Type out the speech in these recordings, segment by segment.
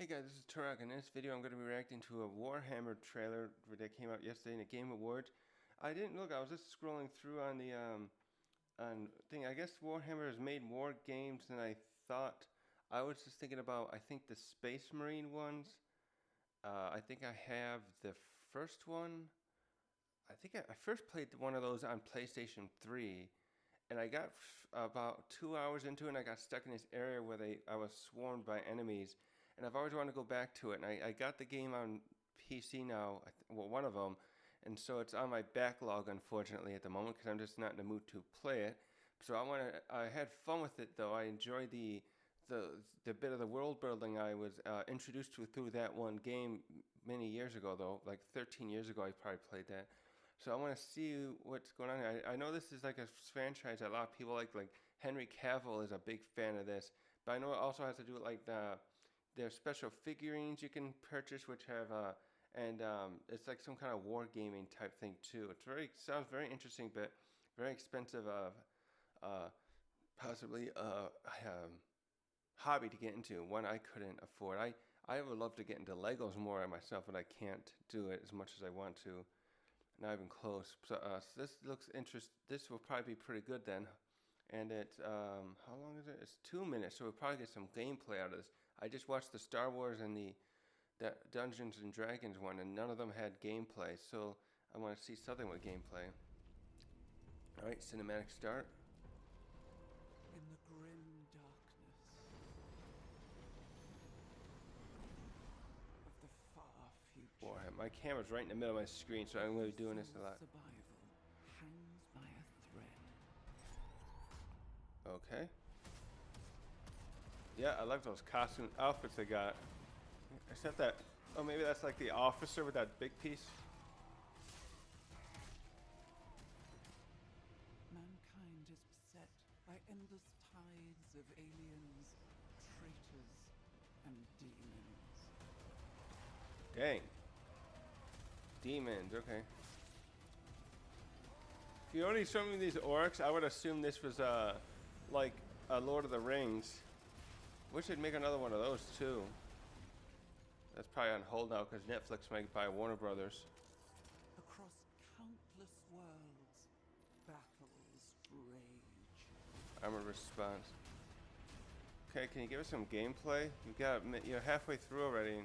Hey guys, this is Turok. In this video, I'm going to be reacting to a Warhammer trailer that came out yesterday in the Game Awards. I didn't look. I was just scrolling through on the on thing. I guess Warhammer has made more games than I thought. I was just thinking about. I think the Space Marine ones. I think I have the first one. I think I first played one of those on PlayStation 3, and I got about 2 hours into it, and I got stuck in this area where I was swarmed by enemies, and I've always wanted to go back to it. And I got the game on PC now, well, one of them, and so it's on my backlog, unfortunately, at the moment, because I'm just not in the mood to play it. So I had fun with it, though. I enjoyed the bit of the world building I was introduced to through that one game many years ago, though, like 13 years ago. I probably played that. So I want to see what's going on here. I know this is like a franchise that a lot of people like. Like Henry Cavill is a big fan of this, but I know it also has to do with like their special figurines you can purchase, which have and it's like some kind of wargaming type thing too. It's very sounds very interesting, but very expensive. Uh, possibly hobby to get into, one I couldn't afford. I would love to get into Legos more myself, but I can't do it as much as I want to. Not even close. So this looks interest. This will probably be pretty good then. And it how long is it? It's 2 minutes, so we'll probably get some gameplay out of this. I just watched the Star Wars and the Dungeons and Dragons one, and none of them had gameplay. So I want to see something with gameplay. All right, cinematic start. In the grim darkness of the far future, Boy, my camera's right in the middle of my screen, so I'm going to be doing this a lot. survival hangs by a thread. Okay. Yeah, I like those costume outfits they got. Except that, oh, maybe that's like the officer with that big piece. Mankind is beset by endless tides of aliens, traitors, and demons. Dang. Demons, okay. If you only showed me these orcs, I would assume this was like a Lord of the Rings. Wish they'd make another one of those too. That's probably on hold now because Netflix might buy Warner Brothers. Across countless worlds, battles rage. Armor response. Okay, can you give us some gameplay? You're halfway through already.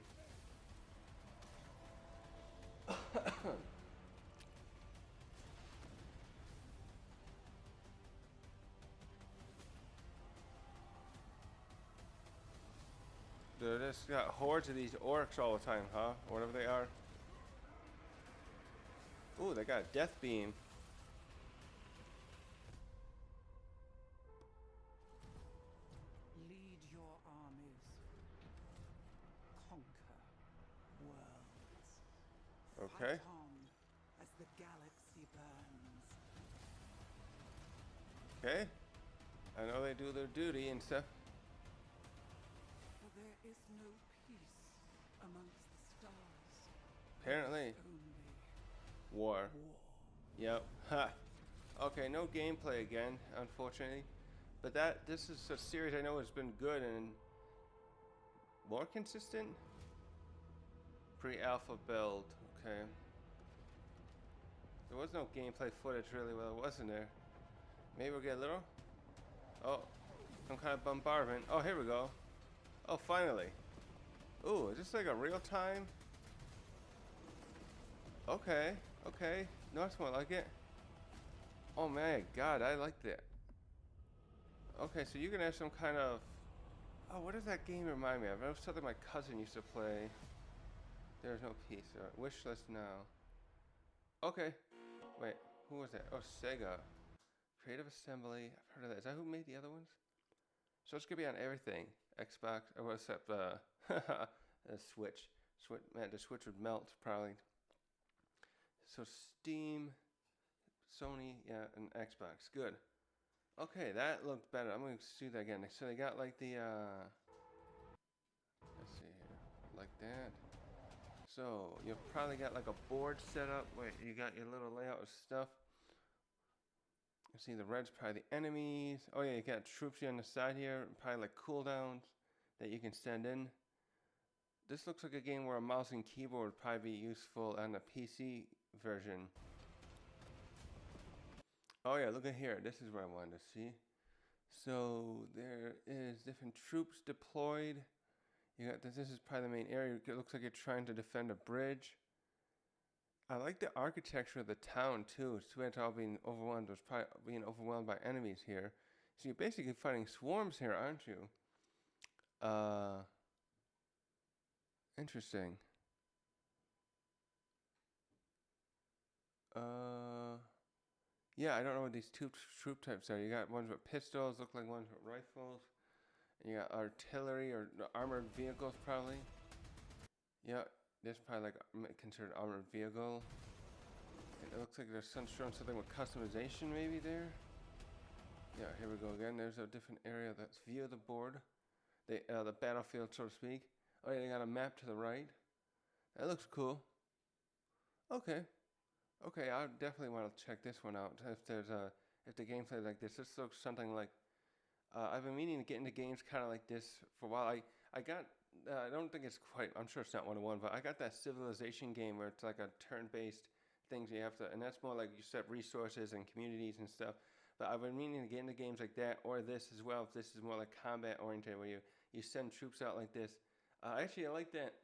They just got hordes of these orcs all the time, huh? Or whatever they are. Ooh, they got a death beam. Lead your armies. Conquer worlds. Okay. Fight on as the galaxy burns. Okay. I know they do their duty and stuff. For there is no peace amongst the stars. Apparently. Only War. war. Yep. Ha. Okay, no gameplay again, unfortunately. But this is a series I know has been good and more consistent. Pre-alpha build. Okay. There was no gameplay footage really, well, wasn't there? Maybe we'll get a little. Oh, some kind of bombardment. Oh, here we go. Oh, finally. Ooh, is this like a real time? Okay, okay. No, that's more like it. Oh my god, I like that. Okay, so you're gonna have some kind of... Oh, what does that game remind me of? It was something my cousin used to play. There's no peace. All right, wish list now. Okay. Wait, who was that? Oh, Sega. Creative Assembly. I've heard of that. Is that who made the other ones? So it's gonna be on everything. Xbox, or except the Switch. Man, the Switch would melt probably. So Steam, Sony, yeah, and Xbox. Good. Okay, that looked better. I'm going to do that again. So they got like the, let's see here, like that. So you probably got like a board set up. Wait, you got your little layout of stuff. You see the red's probably the enemies. Oh yeah, you got troops here on the side here. Probably like cooldowns that you can send in. This looks like a game where a mouse and keyboard would probably be useful on the PC version. Oh yeah, look at here. This is where I wanted to see. So there is different troops deployed. You got this. This is probably the main area. It looks like you're trying to defend a bridge. I like the architecture of the town too. It's too bad it's all being overwhelmed. There's probably being overwhelmed by enemies here. So you're basically fighting swarms here, aren't you? Interesting. Yeah, I don't know what these two troop types are. You got ones with pistols, look like ones with rifles. And you got artillery or armored vehicles, probably. Yeah, this probably like considered armored vehicle. It looks like there's showing something with customization maybe there. Yeah, here we go again. There's a different area that's view of the board. The battlefield, so to speak. Oh yeah, they got a map to the right. That looks cool. Okay. Okay, I definitely want to check this one out. If the gameplay like this looks something like. I've been meaning to get into games kind of like this for a while. I got. I don't think it's quite. I'm sure it's not 1-to-1, but I got that Civilization game where it's like a turn-based things you have to, and that's more like you set resources and communities and stuff. But I've been meaning to get into games like that or this as well. If this is more like combat oriented, where you send troops out like this. Actually, I like that.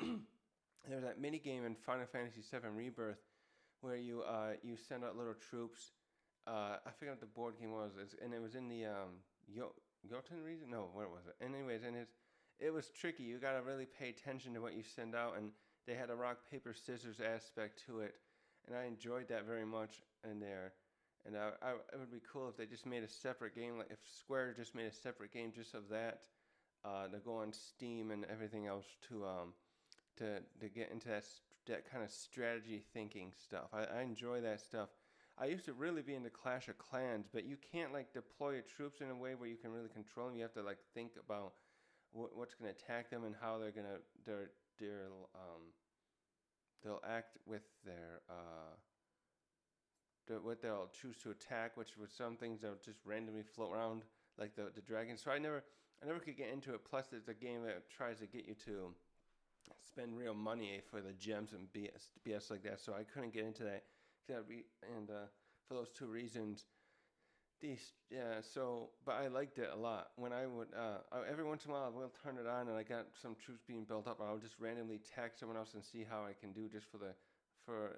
There's that mini game in Final Fantasy VII Rebirth where you send out little troops. I forget what the board game was, and it was in the Jotun region. No, where was it? Anyways, and it was tricky. You gotta really pay attention to what you send out, and they had a rock paper scissors aspect to it, and I enjoyed that very much in there. And it would be cool if they just made a separate game, like if Square just made a separate game just of that, to go on Steam and everything else to get into that kind of strategy thinking stuff. I enjoy that stuff. I used to really be into Clash of Clans, but you can't like deploy your troops in a way where you can really control them. You have to like think about what's going to attack them and how they'll act with what they'll choose to attack, which with some things they'll just randomly float around like the dragon. So I never could get into it. Plus, it's a game that tries to get you to spend real money for the gems and BS like that. So I couldn't get into that. For those two reasons, but I liked it a lot. When I would every once in a while I will turn it on and I got some troops being built up, I'll just randomly tag someone else and see how I can do just for that. But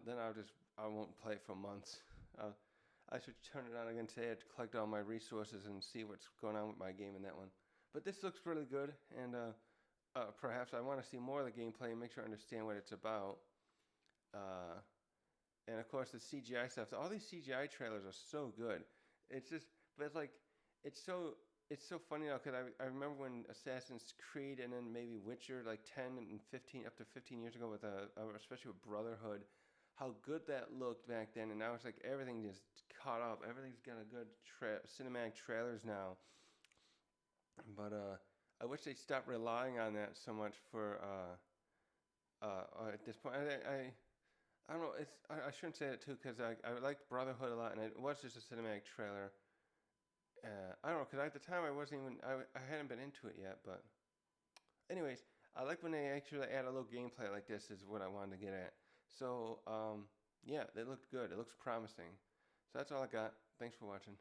then I won't play it for months. I should turn it on again today to collect all my resources and see what's going on with my game in that one. But this looks really good, and perhaps I want to see more of the gameplay and make sure I understand what it's about. And of course the CGI stuff. All these CGI trailers are so good. It's just, but it's like, it's so funny now because I remember when Assassin's Creed and then maybe Witcher like 10 and 15 up to 15 years ago with especially with Brotherhood, how good that looked back then. And now it's like everything just caught up. Everything's got a good cinematic trailers now. But I wish they'd stop relying on that so much for at this point. I don't know. I shouldn't say that too because I liked Brotherhood a lot, and it was just a cinematic trailer. I don't know because at the time I hadn't been into it yet. But anyways, I like when they actually add a little gameplay like this. Is what I wanted to get at. So yeah, it looked good. It looks promising. So that's all I got. Thanks for watching.